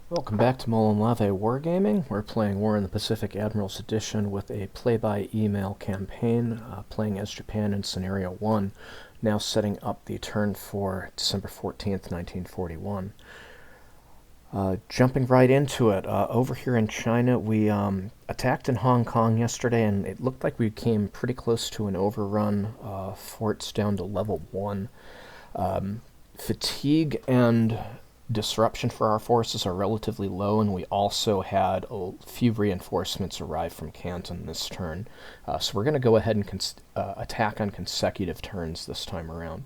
Welcome back to Mullen Lave Wargaming. We're playing War in the Pacific Admirals Edition with a play-by-email campaign, playing as Japan in Scenario 1, now setting up the turn for December 14th, 1941. Jumping right into it, over here in China, we attacked in Hong Kong yesterday, and it looked like we came pretty close to an overrun. Forts down to level 1. Fatigue and disruption for our forces are relatively low, and we also had a few reinforcements arrive from Canton this turn. So we're going to go ahead and attack on consecutive turns this time around.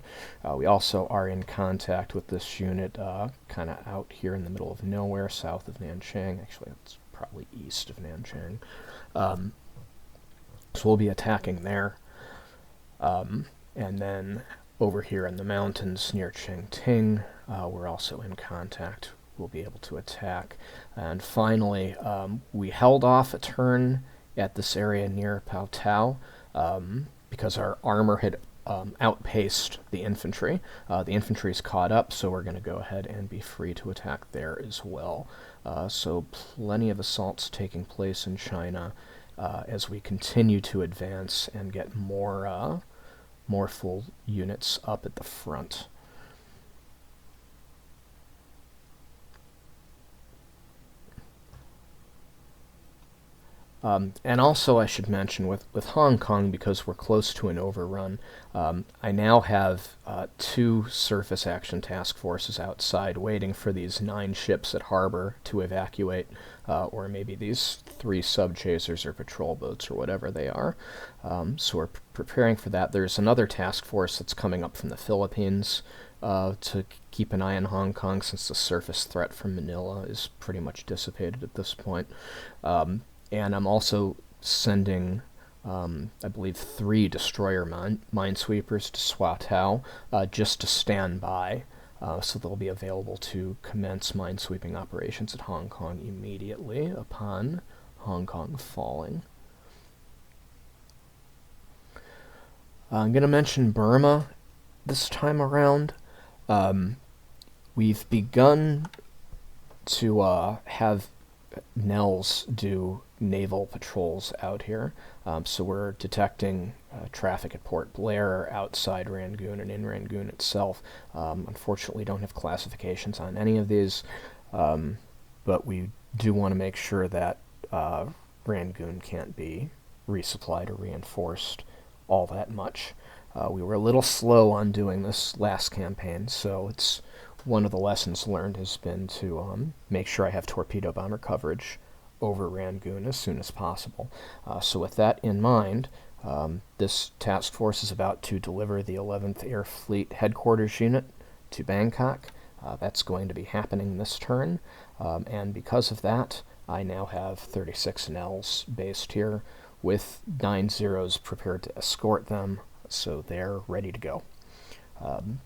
We also are in contact with this unit kind of out here in the middle of nowhere, south of Nanchang. Actually, it's probably east of Nanchang. So we'll be attacking there. And then over here in the mountains near Chengting, we're also in contact. We'll be able to attack. And finally, we held off a turn at this area near Pao Tao because our armor had outpaced the infantry. The infantry's caught up, so we're going to go ahead and be free to attack there as well. So plenty of assaults taking place in China as we continue to advance and get more full units up at the front. And also I should mention with Hong Kong, because we're close to an overrun, I now have 2 surface action task forces outside waiting for these 9 ships at harbor to evacuate, or maybe these 3 sub-chasers or patrol boats or whatever they are. So we're preparing for that. There's another task force that's coming up from the Philippines to keep an eye on Hong Kong, since the surface threat from Manila is pretty much dissipated at this point. And I'm also sending, I believe, 3 destroyer minesweepers to Swatow just to stand by, so they'll be available to commence minesweeping operations at Hong Kong immediately upon Hong Kong falling. I'm going to mention Burma this time around. We've begun to have Nels do naval patrols out here. So we're detecting traffic at Port Blair, outside Rangoon, and in Rangoon itself. Unfortunately, don't have classifications on any of these, but we do want to make sure that Rangoon can't be resupplied or reinforced all that much. We were a little slow on doing this last campaign, so it's one of the lessons learned has been to make sure I have torpedo bomber coverage over Rangoon as soon as possible. So with that in mind, this task force is about to deliver the 11th Air Fleet Headquarters Unit to Bangkok. That's going to be happening this turn, and because of that, I now have 36 Nels based here with 9 Zeros prepared to escort them, so they're ready to go.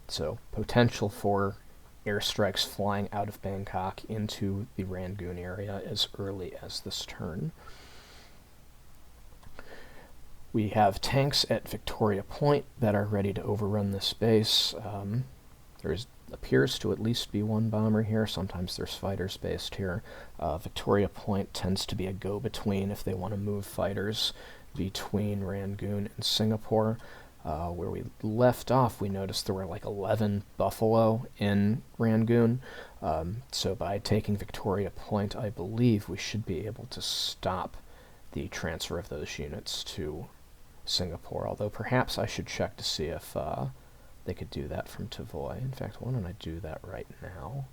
So potential for airstrikes flying out of Bangkok into the Rangoon area as early as this turn. We have tanks at Victoria Point that are ready to overrun this base. There appears to at least be 1 bomber here. Sometimes there's fighters based here. Victoria Point tends to be a go-between if they want to move fighters between Rangoon and Singapore. Where we left off, we noticed there were like 11 Buffalo in Rangoon. So by taking Victoria Point, I believe we should be able to stop the transfer of those units to Singapore, although perhaps I should check to see if they could do that from Tavoy. In fact, why don't I do that right now?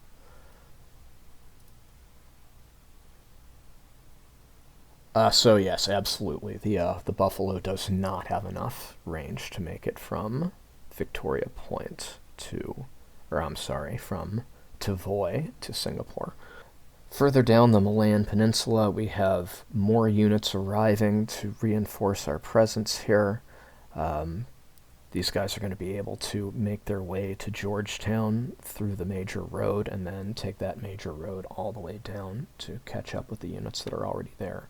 So yes, absolutely. The Buffalo does not have enough range to make it from Victoria Point to, from Tavoy to Singapore. Further down the Malayan Peninsula, we have more units arriving to reinforce our presence here. These guys are going to be able to make their way to Georgetown through the major road and then take that major road all the way down to catch up with the units that are already there.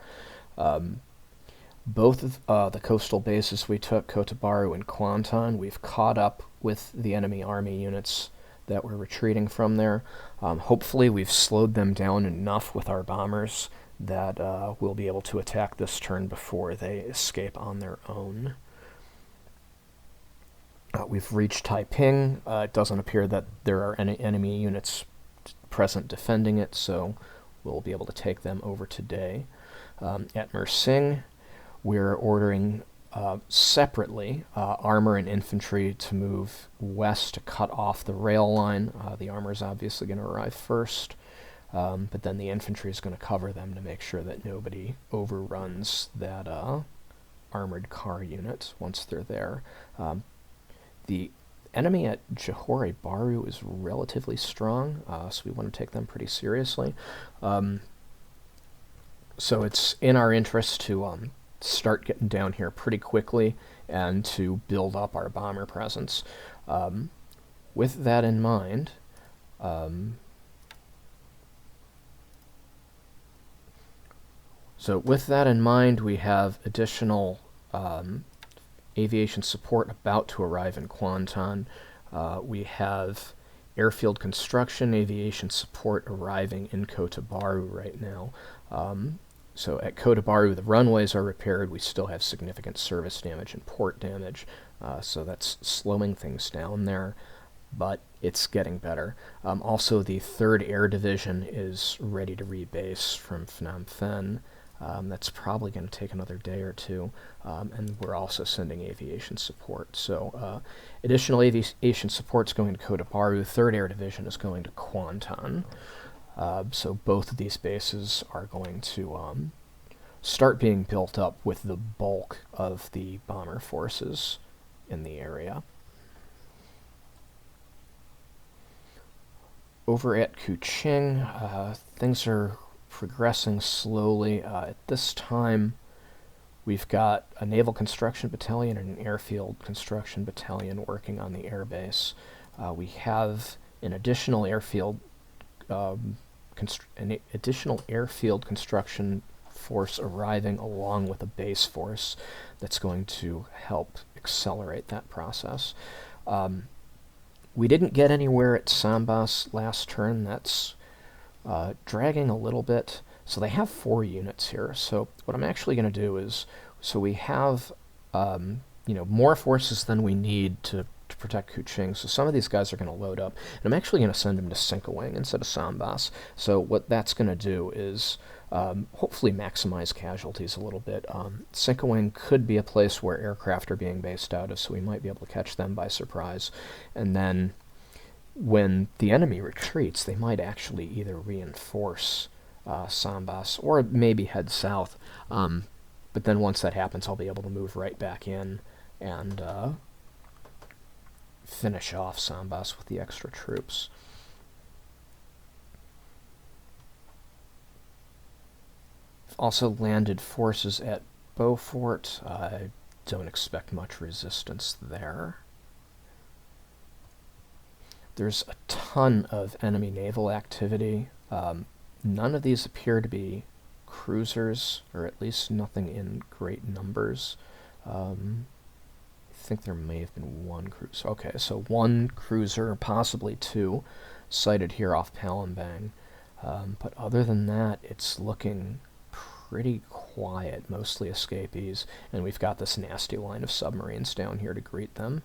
Both of the coastal bases we took, Kotabaru and Kwanton, we've caught up with the enemy army units that we're retreating from there. Hopefully we've slowed them down enough with our bombers that we'll be able to attack this turn before they escape on their own. We've reached Taiping. It doesn't appear that there are any enemy units present defending it, so we'll be able to take them over today. At Mersing, we're ordering separately armor and infantry to move west to cut off the rail line. The armor is obviously going to arrive first, but then the infantry is going to cover them to make sure that nobody overruns that armored car unit once they're there. The enemy at Johor Bahru is relatively strong, so we want to take them pretty seriously. So it's in our interest to start getting down here pretty quickly and to build up our bomber presence. With that in mind, we have additional aviation support about to arrive in Kuantan. We have airfield construction aviation support arriving in Kota Bharu right now. So at Kota Bharu, the runways are repaired. We still have significant service damage and port damage, so that's slowing things down there, but it's getting better. Also, the 3rd Air Division is ready to rebase from Phnom Penh. That's probably going to take another day or two, and we're also sending aviation support. So additional aviation support is going to Kota Bharu. 3rd Air Division is going to Kuantan. So both of these bases are going to start being built up with the bulk of the bomber forces in the area. Over at Kuching, things are progressing slowly. At this time, we've got a naval construction battalion and an airfield construction battalion working on the airbase. We have an additional airfield construction force arriving along with a base force that's going to help accelerate that process. We didn't get anywhere at Sambas last turn. That's dragging a little bit. So they have 4 units here. So what I'm actually going to do is, so we have more forces than we need to protect Kuching. So some of these guys are going to load up, and I'm actually going to send them to Sinkawang instead of Sambas. So what that's going to do is hopefully maximize casualties a little bit. Sinkawang could be a place where aircraft are being based out of, so we might be able to catch them by surprise. And then when the enemy retreats, they might actually either reinforce Sambas or maybe head south. But then once that happens, I'll be able to move right back in and finish off Sambas with the extra troops. Also landed forces at Beaufort. I don't expect much resistance there. There's a ton of enemy naval activity. None of these appear to be cruisers, or at least nothing in great numbers. I think there may have been 1 cruiser. Okay, so 1 cruiser, possibly 2, sighted here off Palembang. But other than that, it's looking pretty quiet, mostly escapees, and we've got this nasty line of submarines down here to greet them.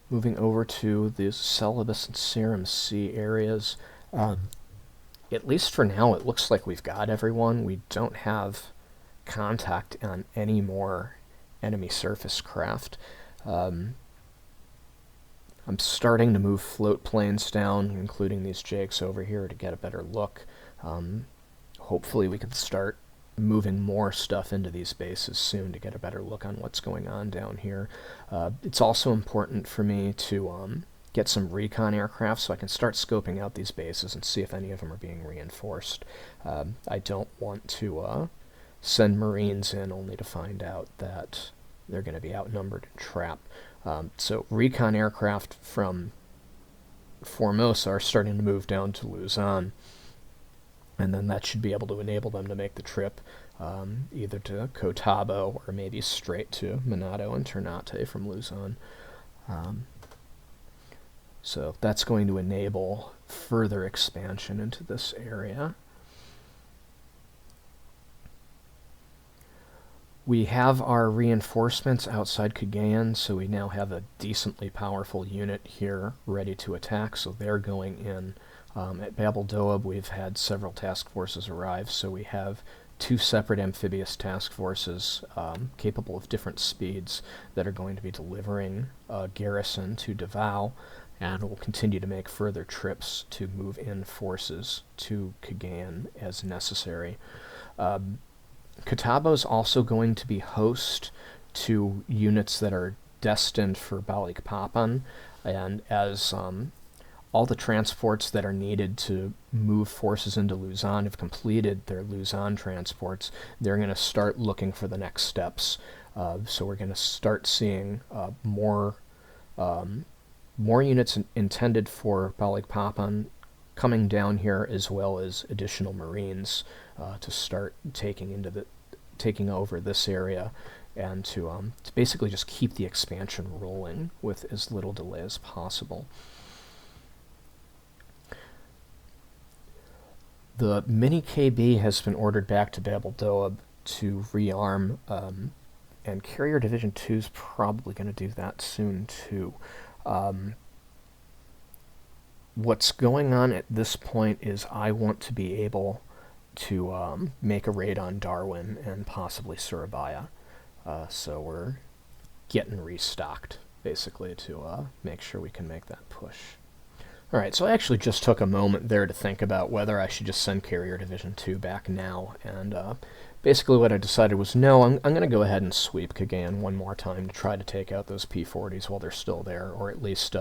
Moving over to the Celebes and Serum Sea areas, at least for now, it looks like we've got everyone. We don't have contact on any more enemy surface craft. I'm starting to move float planes down, including these Jakes over here, to get a better look. Hopefully we can start moving more stuff into these bases soon to get a better look on what's going on down here. It's also important for me to get some recon aircraft so I can start scoping out these bases and see if any of them are being reinforced. I don't want to send Marines in only to find out that they're going to be outnumbered and trapped. So recon aircraft from Formosa are starting to move down to Luzon, and then that should be able to enable them to make the trip either to Kotabo or maybe straight to Manado and Ternate from Luzon. So that's going to enable further expansion into this area. We have our reinforcements outside Kagayan, so we now have a decently powerful unit here ready to attack, so they're going in. At Babel Doab, we've had several task forces arrive, so we have 2 separate amphibious task forces capable of different speeds that are going to be delivering a garrison to Davao, and will continue to make further trips to move in forces to Kagayan as necessary. Catawba is also going to be host to units that are destined for Balikpapan, and as all the transports that are needed to move forces into Luzon have completed their Luzon transports, they're going to start looking for the next steps. So we're going to start seeing more units intended for Balikpapan coming down here, as well as additional Marines to start taking over this area, and to basically just keep the expansion rolling with as little delay as possible. The mini KB has been ordered back to Babel Doab to rearm, and Carrier Division 2 is probably going to do that soon too. What's going on at this point is I want to be able to make a raid on Darwin and possibly Surabaya. So we're getting restocked, basically, to make sure we can make that push. Alright, so I actually just took a moment there to think about whether I should just send Carrier Division 2 back now, and basically what I decided was no, I'm going to go ahead and sweep Kagayan one more time to try to take out those P-40s while they're still there, or at least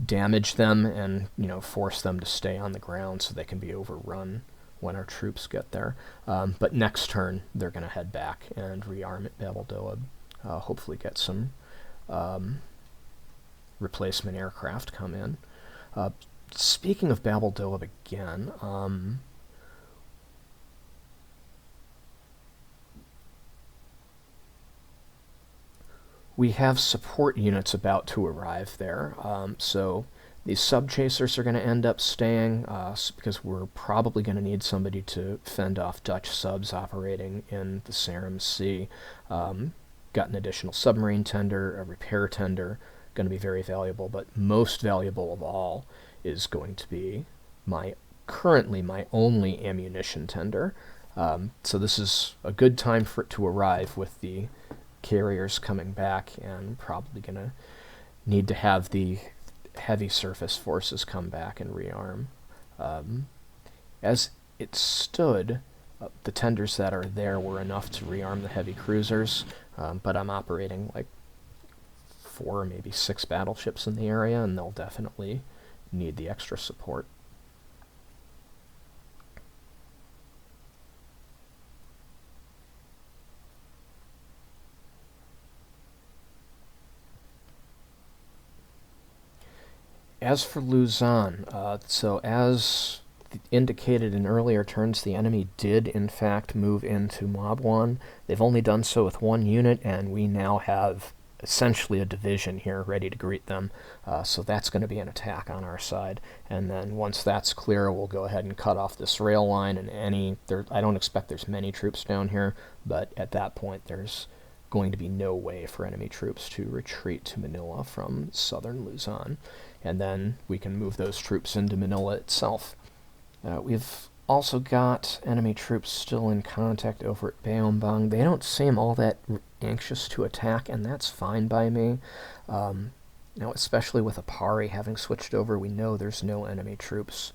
damage them and, force them to stay on the ground so they can be overrun when our troops get there. But next turn, they're going to head back and rearm at Babel Doab, hopefully get some replacement aircraft come in. Speaking of Babel Doab again, we have support units about to arrive there. So these sub-chasers are going to end up staying because we're probably going to need somebody to fend off Dutch subs operating in the Sarum Sea. Got an additional submarine tender, a repair tender, going to be very valuable, but most valuable of all is going to be currently my only ammunition tender. So this is a good time for it to arrive with the carriers coming back, and probably going to need to have the heavy surface forces come back and rearm. As it stood, the tenders that are there were enough to rearm the heavy cruisers, but I'm operating like 4 or maybe 6 battleships in the area, and they'll definitely need the extra support. As for Luzon, so as indicated in earlier turns, the enemy did in fact move into Mabwan. They've only done so with 1 unit, and we now have essentially a division here ready to greet them. So that's going to be an attack on our side. And then once that's clear, we'll go ahead and cut off this rail line, and I don't expect there's many troops down here, but at that point there's going to be no way for enemy troops to retreat to Manila from southern Luzon. And then we can move those troops into Manila itself. We've also got enemy troops still in contact over at Bayombang. They don't seem all that anxious to attack, and that's fine by me. Now, especially with Apari having switched over, we know there's no enemy troops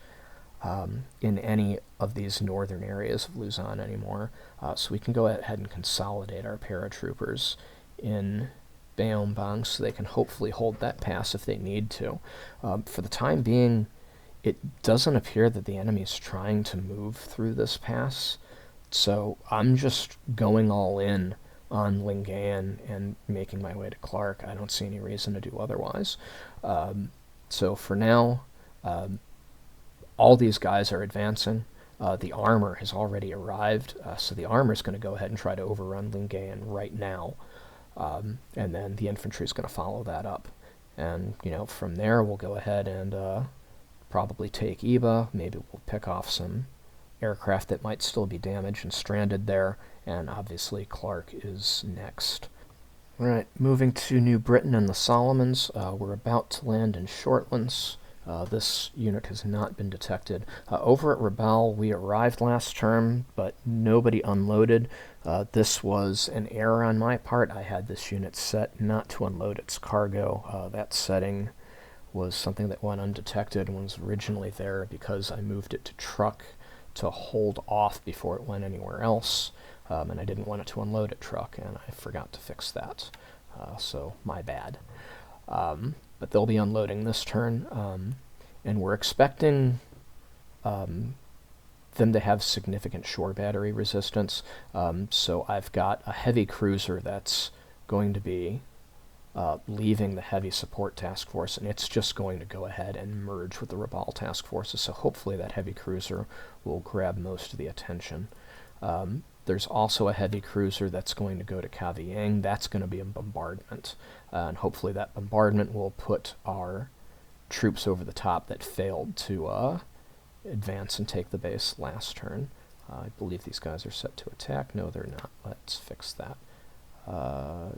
in any of these northern areas of Luzon anymore. So we can go ahead and consolidate our paratroopers in Bayombang so they can hopefully hold that pass if they need to. For the time being, it doesn't appear that the enemy is trying to move through this pass, so I'm just going all in on Lingayen and making my way to Clark. I don't see any reason to do otherwise. So for now, all these guys are advancing. The armor has already arrived, so the armor is going to go ahead and try to overrun Lingayen right now, and then the infantry is going to follow that up. And, from there we'll go ahead and probably take Eba. Maybe we'll pick off some aircraft that might still be damaged and stranded there. And obviously Clark is next. Alright, moving to New Britain and the Solomons. We're about to land in Shortlands. This unit has not been detected. Over at Rebel, we arrived last term, but nobody unloaded. This was an error on my part. I had this unit set not to unload its cargo. That setting was something that went undetected and was originally there because I moved it to truck to hold off before it went anywhere else. And I didn't want it to unload at truck, and I forgot to fix that. So my bad. But they'll be unloading this turn, and we're expecting them to have significant shore battery resistance. So I've got a heavy cruiser that's going to be leaving the heavy support task force, and it's just going to go ahead and merge with the Rabaul task forces. So hopefully that heavy cruiser will grab most of the attention. There's also a heavy cruiser that's going to go to Kavieng. That's going to be a bombardment. And hopefully that bombardment will put our troops over the top that failed to advance and take the base last turn. I believe these guys are set to attack. No, they're not. Let's fix that.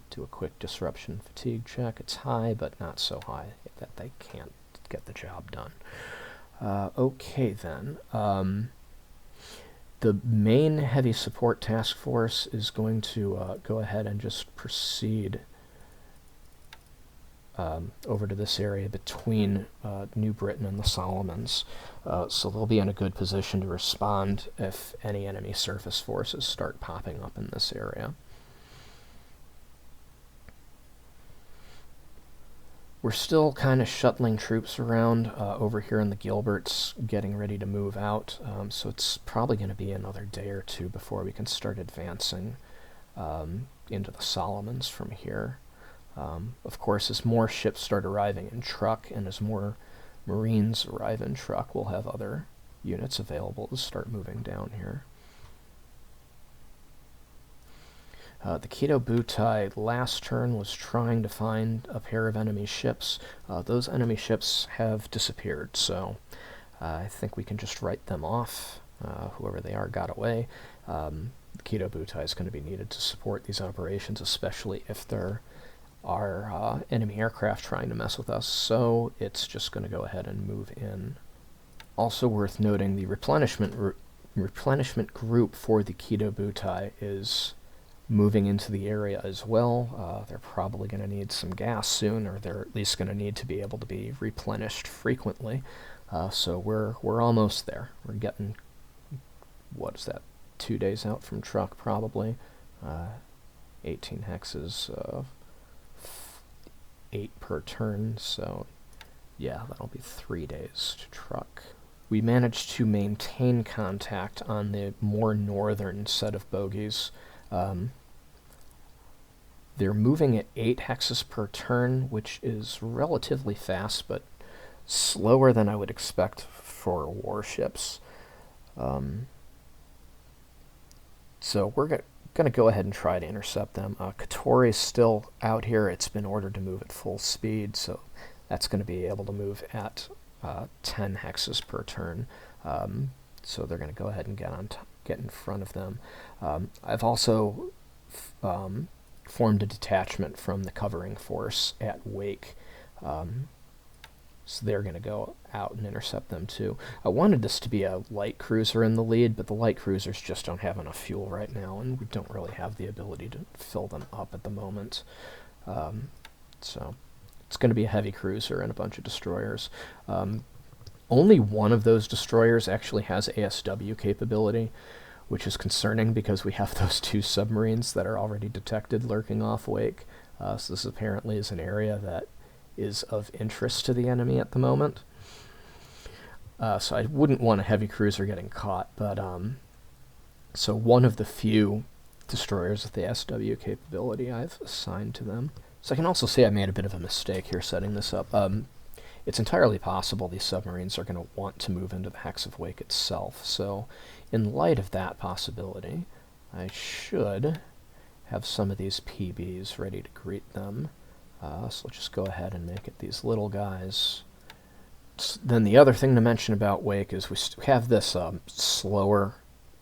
Do a quick disruption fatigue check. It's high, but not so high that they can't get the job done. Okay, then. The main heavy support task force is going to go ahead and just proceed over to this area between New Britain and the Solomons. So they'll be in a good position to respond if any enemy surface forces start popping up in this area. We're still kind of shuttling troops around over here in the Gilberts, getting ready to move out, so it's probably going to be another day or two before we can start advancing into the Solomons from here. Of course, as more ships start arriving in truck and as more Marines arrive in truck, we'll have other units available to start moving down here. The Kido Butai last turn was trying to find a pair of enemy ships. Those enemy ships have disappeared, so I think we can just write them off. Whoever they are got away. The Kido Butai is going to be needed to support these operations, especially if there are enemy aircraft trying to mess with us, so it's just going to go ahead and move in. Also worth noting, the replenishment group for the Kido Butai is moving into the area as well. They're probably going to need some gas soon, or they're at least going to need to be able to be replenished frequently. So we're almost there. We're getting, what is that, 2 days out from truck probably. 18 hexes, 8 per turn, so yeah, that'll be 3 days to truck. We managed to maintain contact on the more northern set of bogies. They're moving at 8 hexes per turn, which is relatively fast, but slower than I would expect for warships. So we're going to go ahead and try to intercept them. Katori's still out here. It's been ordered to move at full speed, so that's going to be able to move at 10 hexes per turn. So they're going to go ahead and get in front of them. I've also formed a detachment from the covering force at Wake, so they're going to go out and intercept them too. I wanted this to be a light cruiser in the lead, but the light cruisers just don't have enough fuel right now, and we don't really have the ability to fill them up at the moment. So it's going to be a heavy cruiser and a bunch of destroyers. Only one of those destroyers actually has ASW capability, which is concerning because we have those 2 submarines that are already detected lurking off Wake. So this apparently is an area that is of interest to the enemy at the moment. So I wouldn't want a heavy cruiser getting caught, but so one of the few destroyers with the ASW capability I've assigned to them. So I can also say I made a bit of a mistake here setting this up. It's entirely possible these submarines are going to want to move into the Hex of Wake itself, so in light of that possibility, I should have some of these PBs ready to greet them. So let's just go ahead and make it these little guys. Then the other thing to mention about Wake is we have this slower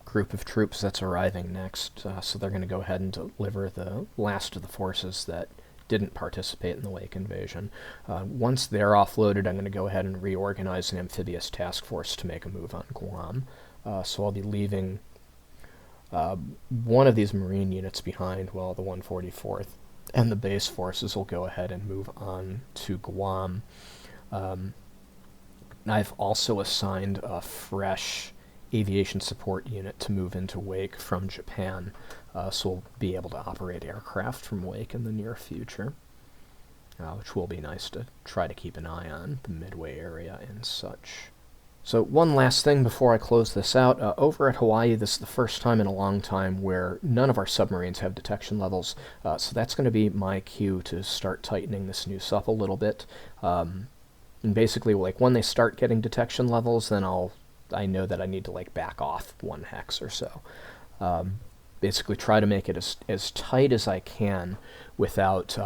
group of troops that's arriving next, so they're going to go ahead and deliver the last of the forces that didn't participate in the Wake invasion. Once they're offloaded, I'm going to go ahead and reorganize an amphibious task force to make a move on Guam. So I'll be leaving one of these Marine units behind while the 144th and the base forces will go ahead and move on to Guam. I've also assigned a fresh aviation support unit to move into Wake from Japan, so we'll be able to operate aircraft from Wake in the near future, which will be nice to try to keep an eye on, the Midway area and such. So one last thing before I close this out. Over at Hawaii, this is the first time in a long time where none of our submarines have detection levels, so that's going to be my cue to start tightening this Noose up a little bit. And basically, like, when they start getting detection levels, then I know that I need to, like, back off 1 hex or so. Basically try to make it as tight as I can without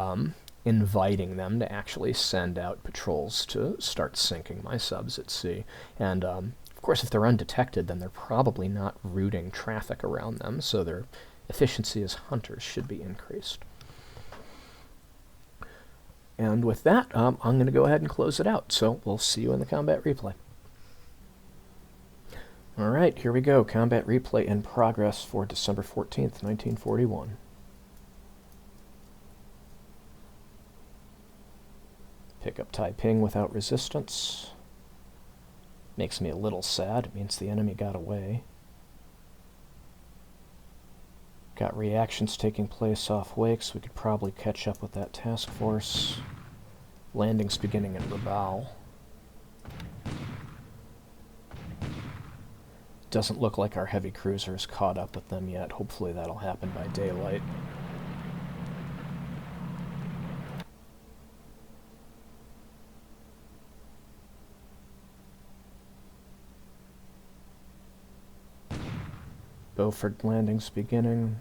inviting them to actually send out patrols to start sinking my subs at sea. And, of course, if they're undetected, then they're probably not routing traffic around them, so their efficiency as hunters should be increased. And with that, I'm going to go ahead and close it out, so we'll see you in the combat replay. Alright, here we go. Combat replay in progress for December 14th, 1941. Pick up Taiping without resistance. Makes me a little sad. It means the enemy got away. Got reactions taking place off Wake, so we could probably catch up with that task force. Landings beginning in Rabaul. Doesn't look like our heavy cruisers caught up with them yet. Hopefully that'll happen by daylight. Beaufort landings beginning.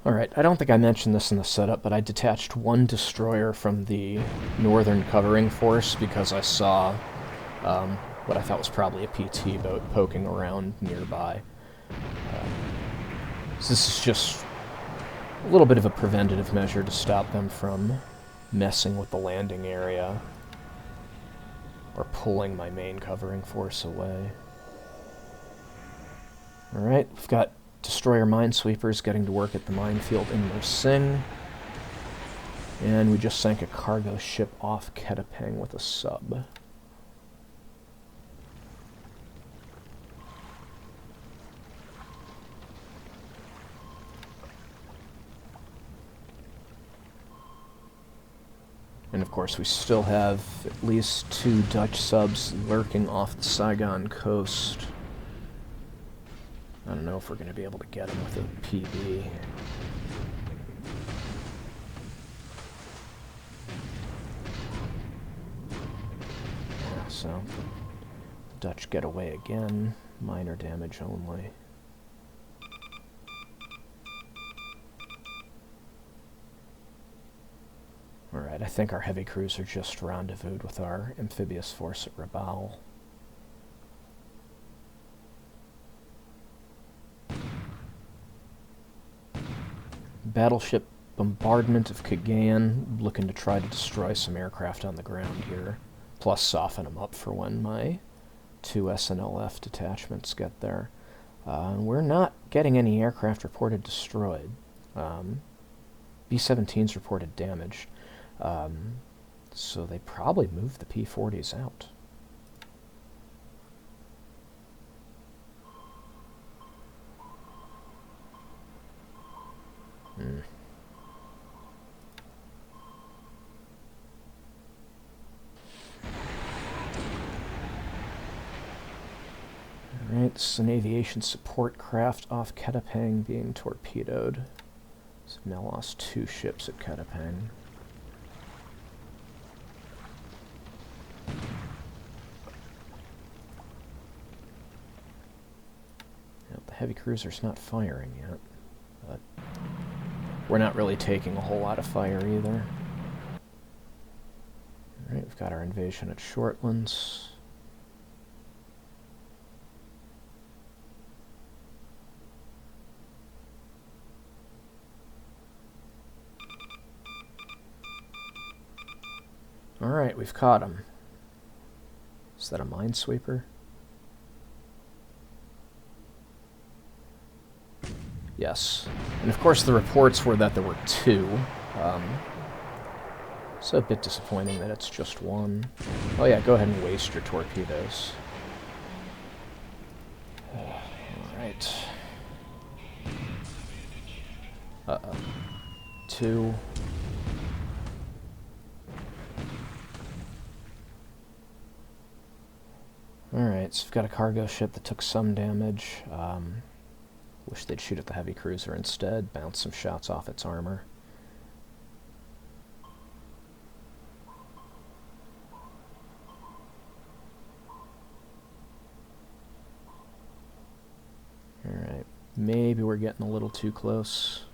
Alright, I don't think I mentioned this in the setup, but I detached one destroyer from the northern covering force because I saw what I thought was probably a PT boat poking around nearby. So this is just a little bit of a preventative measure to stop them from messing with the landing area or pulling my main covering force away. Alright, we've got destroyer minesweepers getting to work at the minefield in Mersing. And we just sank a cargo ship off Ketapeng with a sub. And of course we still have at least 2 Dutch subs lurking off the Saigon coast. I don't know if we're going to be able to get them with a PB. Yeah, so the Dutch get away again. Minor damage only. Alright, I think our heavy cruiser just rendezvoused with our amphibious force at Rabaul. Battleship bombardment of Cagayan, looking to try to destroy some aircraft on the ground here, plus soften them up for when my 2 SNLF detachments get there. We're not getting any aircraft reported destroyed. B-17's reported damaged. So they probably moved the P-40s out. Alright, this is an aviation support craft off Ketapeng being torpedoed. So we've now lost 2 ships at Ketapeng. heavy cruiser's not firing yet, but we're not really taking a whole lot of fire either. Alright, we've got our invasion at Shortlands. Alright, we've caught him. Is that a minesweeper? Yes. And of course the reports were that there were two. So a bit disappointing that it's just one. Oh yeah, go ahead and waste your torpedoes. Alright. Uh-oh. Two. Alright, so we've got a cargo ship that took some damage. Wish they'd shoot at the heavy cruiser instead, bounce some shots off its armor. Alright, maybe we're getting a little too close.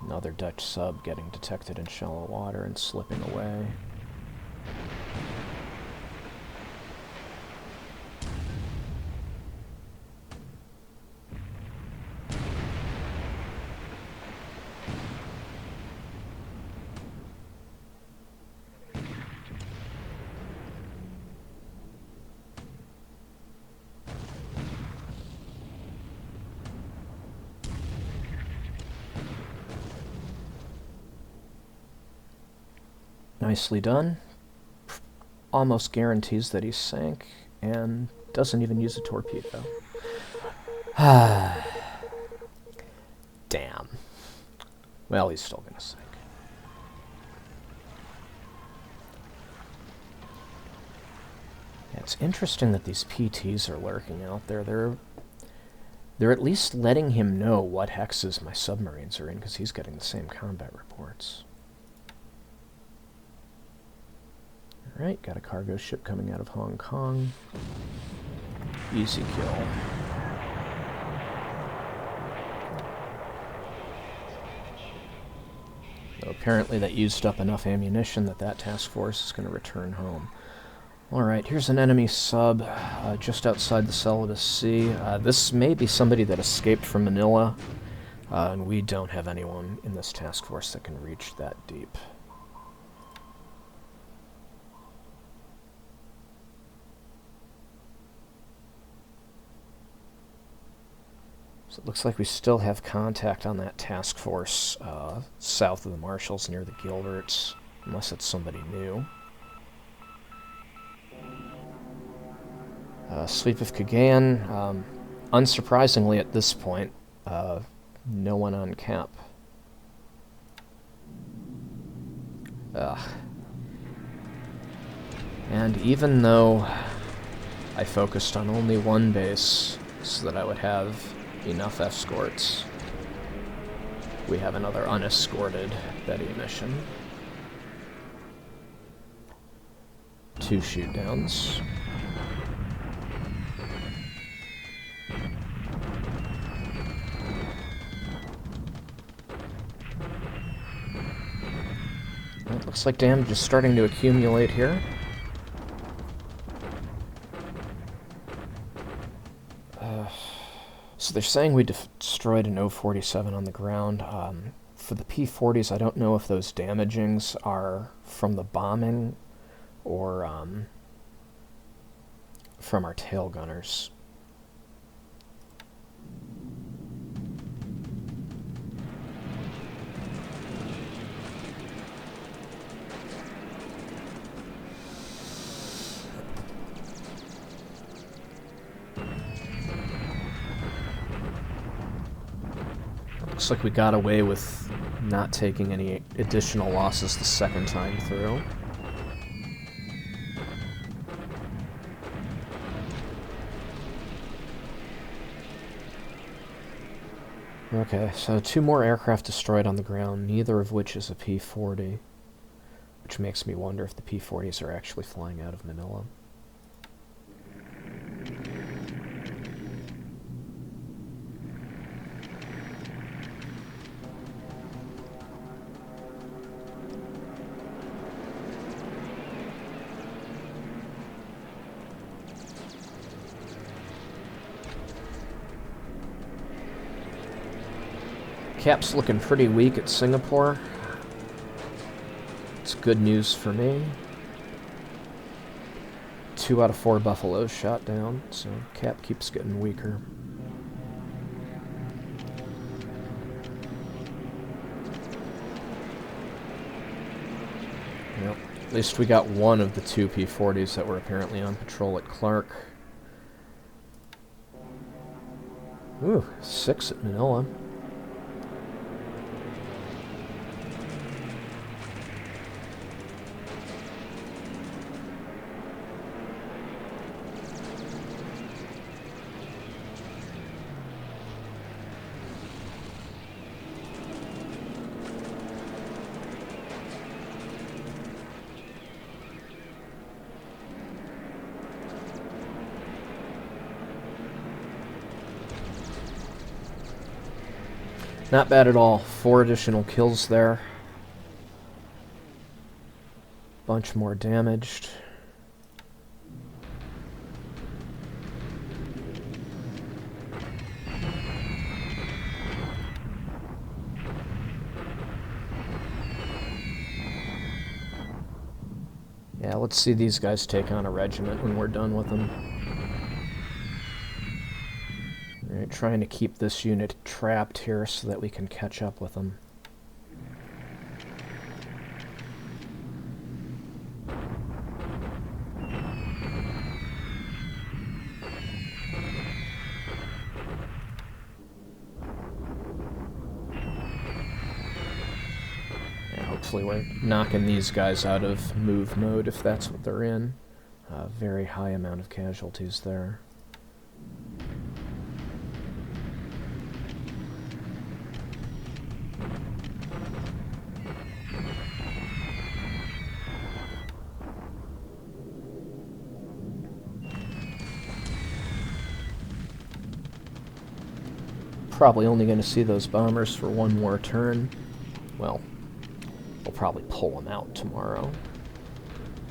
Another Dutch sub getting detected in shallow water and slipping away. Nicely done. Almost guarantees that he sank, and doesn't even use a torpedo. Damn. Well, he's still gonna sink. Yeah, it's interesting that these PTs are lurking out there. They're at least letting him know what hexes my submarines are in, because he's getting the same combat reports. Alright, got a cargo ship coming out of Hong Kong. Easy kill. So apparently that used up enough ammunition that task force is going to return home. Alright, here's an enemy sub just outside the Celebes Sea. This may be somebody that escaped from Manila, and we don't have anyone in this task force that can reach that deep. So it looks like we still have contact on that task force south of the Marshalls near the Gilberts, unless it's somebody new. Sweep of Cagayan, unsurprisingly at this point, no one on cap. And even though I focused on only one base so that I would have enough escorts, we have another unescorted Betty mission. 2 shoot-downs. It looks like damage is starting to accumulate here. So they're saying we destroyed an O-47 on the ground. For the P-40s, I don't know if those damagings are from the bombing or from our tail gunners. Looks like we got away with not taking any additional losses the second time through. Okay, so 2 more aircraft destroyed on the ground, neither of which is a P-40, which makes me wonder if the P-40s are actually flying out of Manila. Cap's looking pretty weak at Singapore. It's good news for me. 2 out of 4 buffaloes shot down, so Cap keeps getting weaker. Yep. At least we got one of the 2 P-40s that were apparently on patrol at Clark. Ooh, 6 at Manila. Not bad at all. 4 additional kills there. Bunch more damaged. Yeah, let's see these guys take on a regiment when we're done with them. Alright, trying to keep this unit trapped here so that we can catch up with them. And hopefully we're knocking these guys out of move mode if that's what they're in. Very high amount of casualties there. Probably only going to see those bombers for one more turn. Well, we'll probably pull them out tomorrow.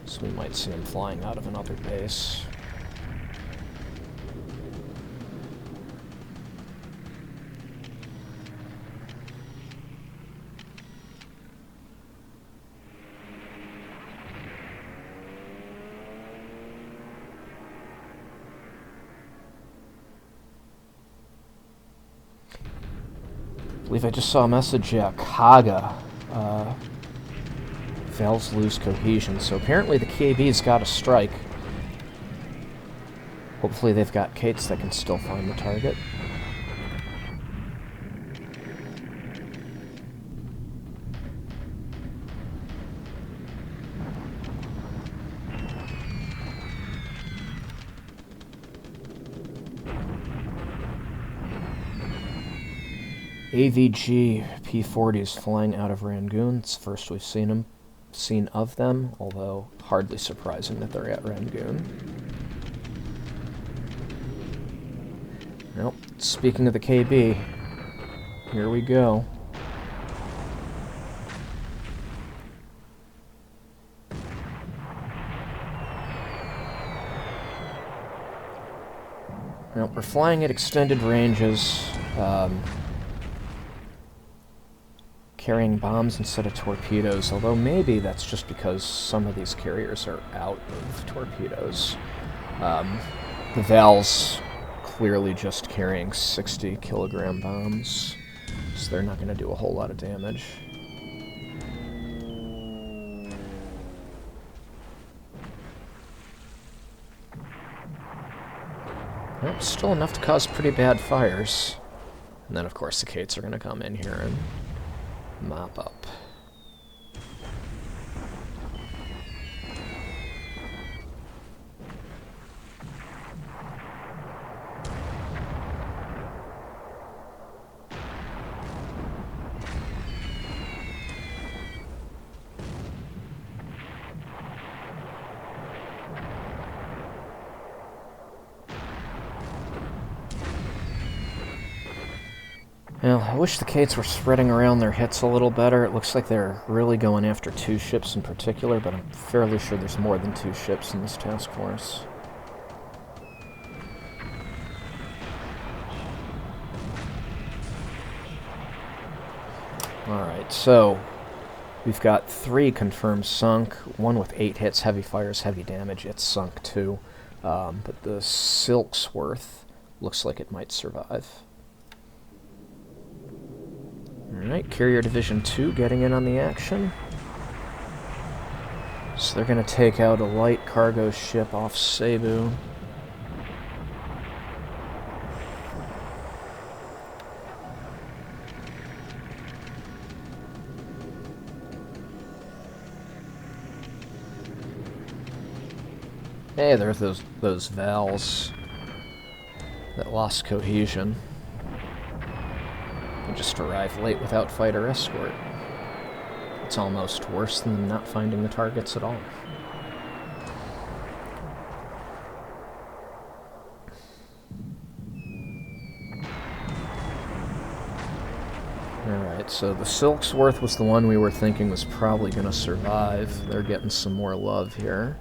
So we might see them flying out of another base. I believe I just saw a message, yeah, Kaga. Valves lose cohesion, so apparently the KB's got a strike. Hopefully they've got Kates that can still find the target. AVG P-40s flying out of Rangoon. It's the first we've seen of them, although hardly surprising that they're at Rangoon. Well, speaking of the KB, here we go. Well, we're flying at extended ranges. Carrying bombs instead of torpedoes, although maybe that's just because some of these carriers are out of torpedoes. The Val's clearly just carrying 60-kilogram bombs, so they're not going to do a whole lot of damage. Well, still enough to cause pretty bad fires. And then, of course, the Kates are going to come in here and mop up. Well, I wish the Kates were spreading around their hits a little better. It looks like they're really going after 2 ships in particular, but I'm fairly sure there's more than 2 ships in this task force. Alright, so we've got 3 confirmed sunk, 1 with 8 hits, heavy fires, heavy damage. It's sunk too. But the Silksworth looks like it might survive. Alright, Carrier Division 2 getting in on the action. So they're going to take out a light cargo ship off Cebu. Hey, there's those Vals that lost cohesion. They just arrived late without fighter escort. It's almost worse than not finding the targets at all. Alright, so the Silksworth was the one we were thinking was probably going to survive. They're getting some more love here.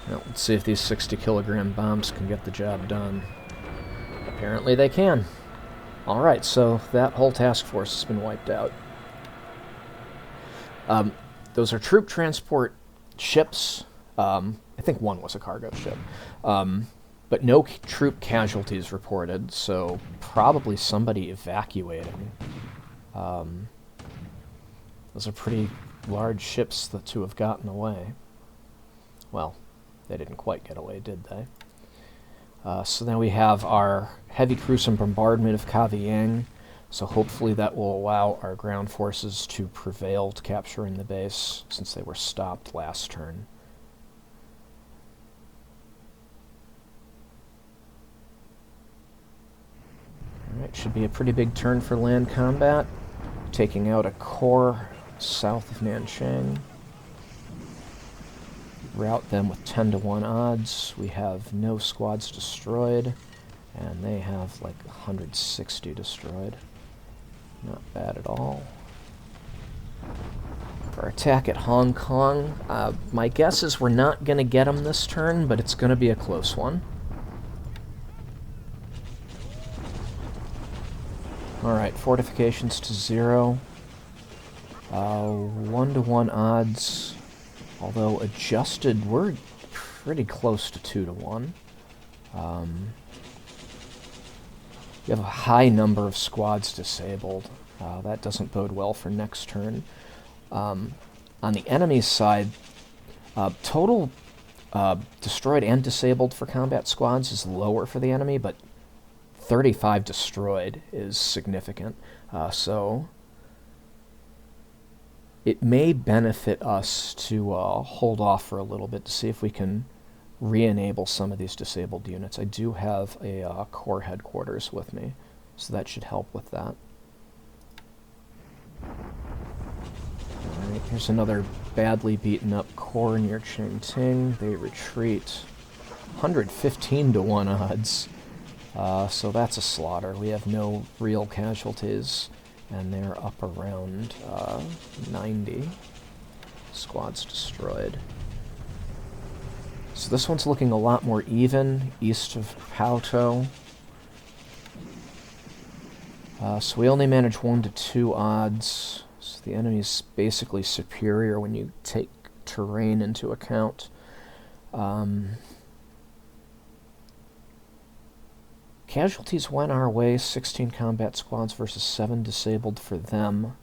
Now, let's see if these 60-kilogram bombs can get the job done. Apparently they can. Alright, so that whole task force has been wiped out. Those are troop transport ships. I think one was a cargo ship. But no troop casualties reported, so probably somebody evacuating. Those are pretty large ships to have gotten away. Well, they didn't quite get away, did they? So then we have our heavy cruise and bombardment of Cavayang. So hopefully that will allow our ground forces to prevail to capturing the base, since they were stopped last turn. Alright, should be a pretty big turn for land combat. Taking out a corps south of Nanchang. Rout them with 10-to-1 odds. We have no squads destroyed, and they have like 160 destroyed. Not bad at all. For our attack at Hong Kong, my guess is we're not going to get them this turn, but it's going to be a close one. Alright, fortifications to 0. 1-to-1 odds. Although adjusted, we're pretty close to 2-to-1. We have a high number of squads disabled. That doesn't bode well for next turn. On the enemy's side, total destroyed and disabled for combat squads is lower for the enemy, but 35 destroyed is significant. So it may benefit us to hold off for a little bit to see if we can re-enable some of these disabled units. I do have a corps headquarters with me, so that should help with that. Alright, here's another badly beaten up corps near Chengting. They retreat. 115-to-1 odds. So that's a slaughter. We have no real casualties. And they're up around 90 squads destroyed. So this one's looking a lot more even, east of Pauto. So we only manage 1-to-2 odds. So the enemy's basically superior when you take terrain into account. Casualties went our way, 16 combat squads versus 7 disabled for them.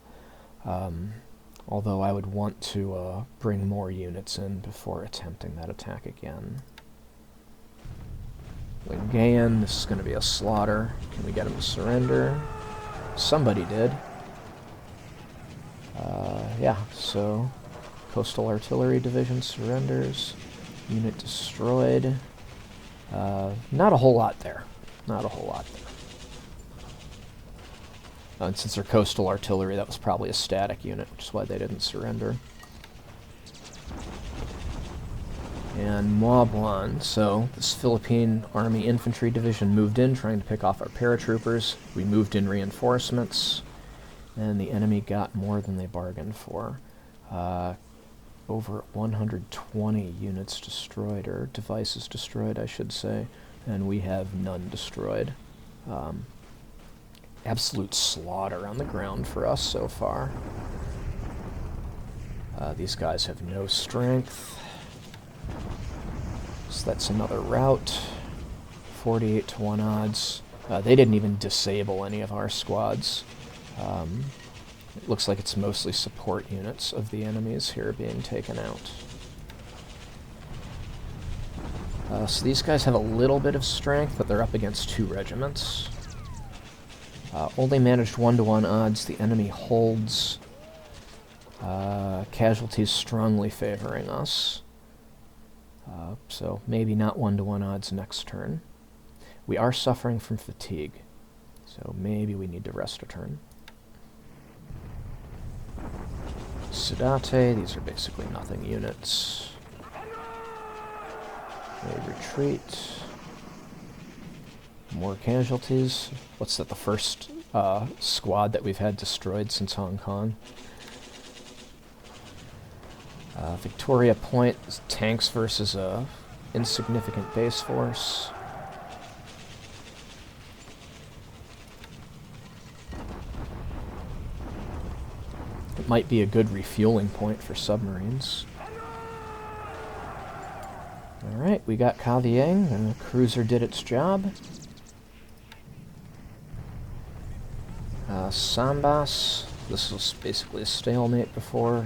Although I would want to bring more units in before attempting that attack again. Lingayen, this is going to be a slaughter. Can we get him to surrender? Somebody did. Yeah, so Coastal Artillery Division surrenders. Unit destroyed. Not a whole lot there. Not a whole lot there. And since they're coastal artillery, that was probably a static unit, which is why they didn't surrender. And Mabuan, so this Philippine Army Infantry Division moved in, trying to pick off our paratroopers. We moved in reinforcements, and the enemy got more than they bargained for. over 120 units destroyed, or devices destroyed, I should say, and we have none destroyed. Absolute slaughter on the ground for us so far. These guys have no strength. So that's another rout. 48 to 1 odds. They didn't even disable any of our squads. It looks like it's mostly support units of the enemies here being taken out. So these guys have a little bit of strength, but they're up against 2 regiments. Only managed 1-to-1 odds. The enemy holds. Casualties strongly favoring us. So maybe not 1-to-1 odds next turn. We are suffering from fatigue, so maybe we need to rest a turn. Sudate, these are basically nothing units. They retreat. More casualties. What's that, the first squad that we've had destroyed since Hong Kong? Victoria Point, tanks versus a insignificant base force. It might be a good refueling point for submarines. Alright, we got Kavieng, and the cruiser did its job. Sambas, this was basically a stalemate before.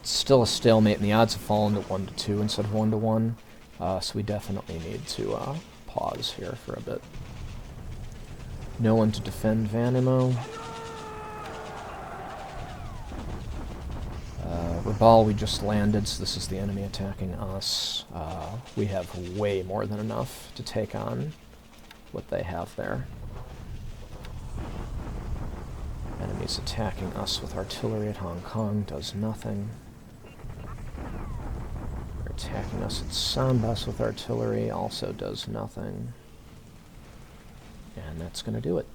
Still a stalemate, and the odds have fallen to 1 to 2 instead of 1 to 1. So we definitely need to pause here for a bit. No one to defend Vanimo. Rabal, we just landed, so this is the enemy attacking us. We have way more than enough to take on what they have there. Enemies attacking us with artillery at Hong Kong does nothing. They're attacking us at Sambas with artillery, also does nothing. And that's going to do it.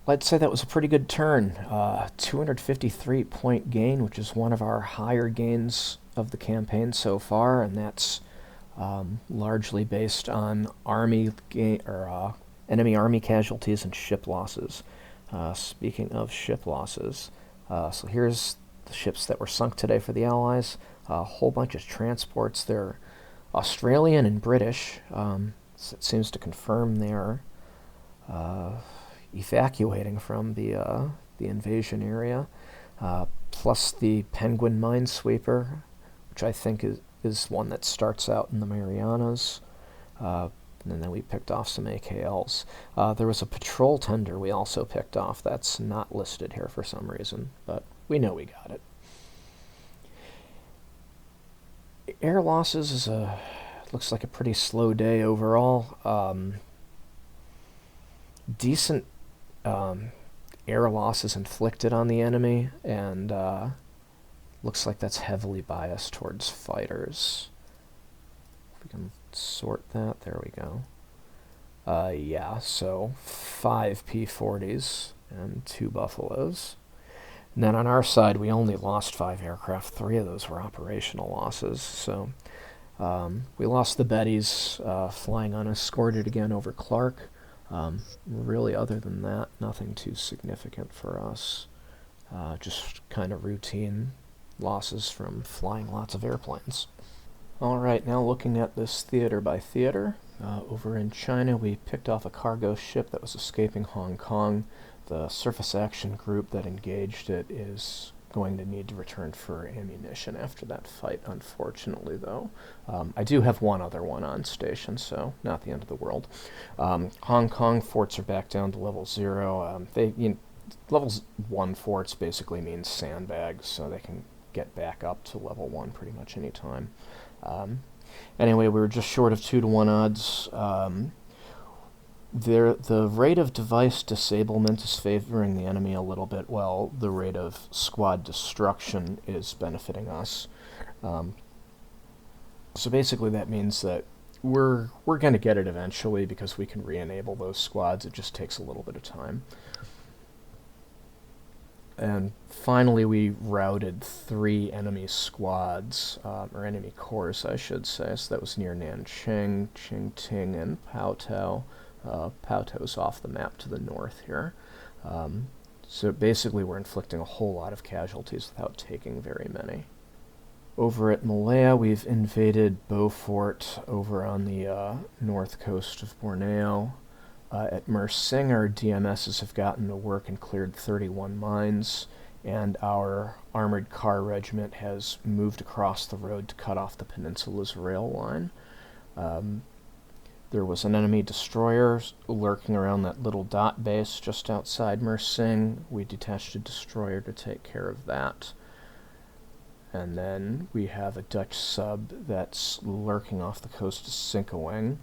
I'd say that was a pretty good turn. 253-point gain, which is one of our higher gains of the campaign so far, and that's largely based on enemy army casualties and ship losses. Speaking of ship losses, so here's the ships that were sunk today for the Allies. A whole bunch of transports. They're Australian and British. So it seems to confirm they're evacuating from the invasion area, plus the Penguin Minesweeper, which I think is one that starts out in the Marianas, and then we picked off some AKLs. There was a patrol tender we also picked off that's not listed here for some reason, but we know we got it. Air losses looks like a pretty slow day overall. Decent air losses inflicted on the enemy, and looks like that's heavily biased towards fighters. If we can sort that, there we go. Yeah, so 5 P-40s and 2 Buffaloes. And then on our side, we only lost 5 aircraft. 3 of those were operational losses. So we lost the Bettys flying unescorted again over Clark. Really, other than that, nothing too significant for us. Just kind of routine losses from flying lots of airplanes. Alright, now looking at this theater by theater. Over in China, we picked off a cargo ship that was escaping Hong Kong. The surface action group that engaged it is going to need to return for ammunition after that fight, unfortunately, though. I do have one other one on station, so not the end of the world. Hong Kong forts are back down to level 0. Level 1 forts basically means sandbags, so they can get back up to level 1 pretty much any time. Anyway, we were just short of 2-to-1 odds. The rate of device disablement is favoring the enemy a little bit, while the rate of squad destruction is benefiting us. So basically that means that we're going to get it eventually because we can re-enable those squads. It just takes a little bit of time. And finally we routed 3 enemy squads, or enemy corps I should say. So that was near Nanching, Qingting, and Paotao. Paotao's off the map to the north here. So basically we're inflicting a whole lot of casualties without taking very many. Over at Malaya, we've invaded Beaufort over on the north coast of Borneo. At Mersing, our DMSs have gotten to work and cleared 31 mines, and our armored car regiment has moved across the road to cut off the peninsula's rail line. There was an enemy destroyer lurking around that little dot base just outside Mersing. We detached a destroyer to take care of that. And then we have a Dutch sub that's lurking off the coast of Sinkawang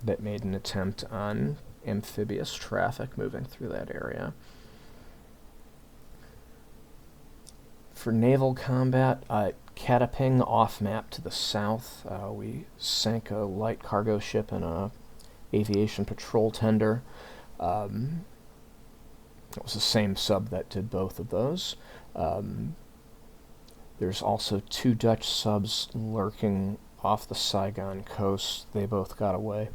that made an attempt on amphibious traffic moving through that area. For naval combat, Kataping off-map to the south, we sank a light cargo ship and a aviation patrol tender. It was the same sub that did both of those. There's also 2 Dutch subs lurking off the Saigon coast. They both got away.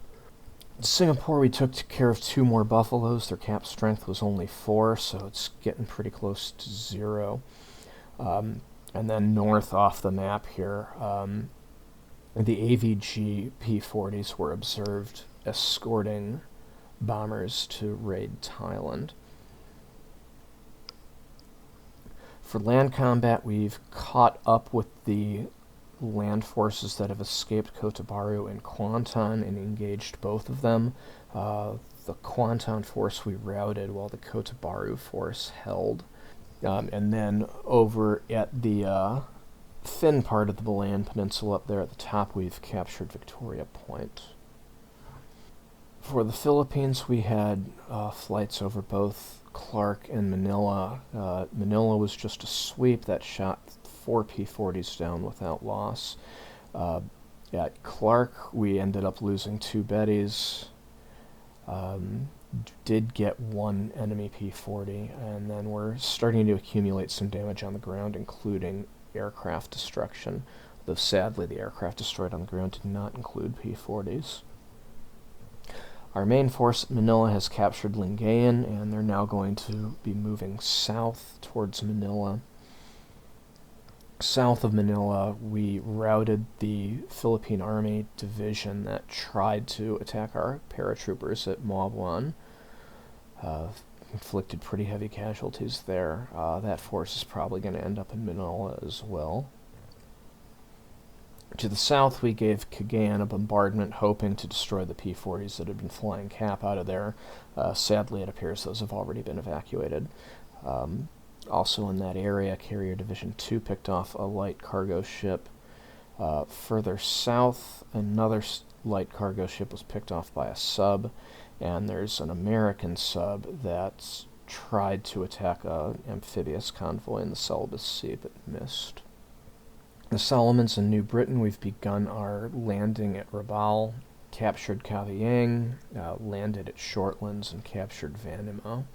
In Singapore, we took care of 2 more buffaloes. Their cap strength was only 4, so it's getting pretty close to 0. And then north off the map here, the AVG P-40s were observed escorting bombers to raid Thailand. For land combat, we've caught up with the land forces that have escaped Cotabaru and Kuantan and engaged both of them. The Kuantan force we routed while the Cotabaru force held. And then over at the thin part of the Malayan Peninsula up there at the top, we've captured Victoria Point. For the Philippines, we had flights over both Clark and Manila. Manila was just a sweep that shot 4 P-40s down without loss. At Clark, we ended up losing 2 Bettys. Did get 1 enemy P-40, and then we're starting to accumulate some damage on the ground, including aircraft destruction, though sadly the aircraft destroyed on the ground did not include P-40s. Our main force at Manila has captured Lingayen, and they're now going to be moving south towards Manila. South of Manila, we routed the Philippine Army division that tried to attack our paratroopers at Mabuan. Inflicted pretty heavy casualties there. That force is probably going to end up in Manila as well. To the south, we gave Cagayan a bombardment, hoping to destroy the P-40s that had been flying cap out of there. Sadly, it appears those have already been evacuated. Also in that area, Carrier Division 2 picked off a light cargo ship. Further south, another light cargo ship was picked off by a sub, and there's an American sub that tried to attack an amphibious convoy in the Celebes Sea but missed. The Solomons and New Britain, we've begun our landing at Rabaul, captured Kavieng, landed at Shortlands, and captured Vanimo.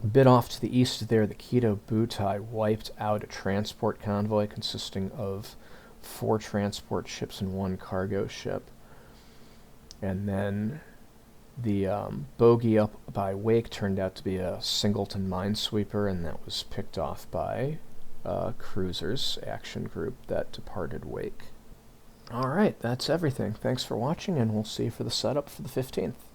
A bit off to the east there, the Quito Butai wiped out a transport convoy consisting of 4 transport ships and 1 cargo ship. And then the bogey up by Wake turned out to be a Singleton minesweeper, and that was picked off by Cruiser's action group that departed Wake. Alright, that's everything. Thanks for watching, and we'll see you for the setup for the 15th.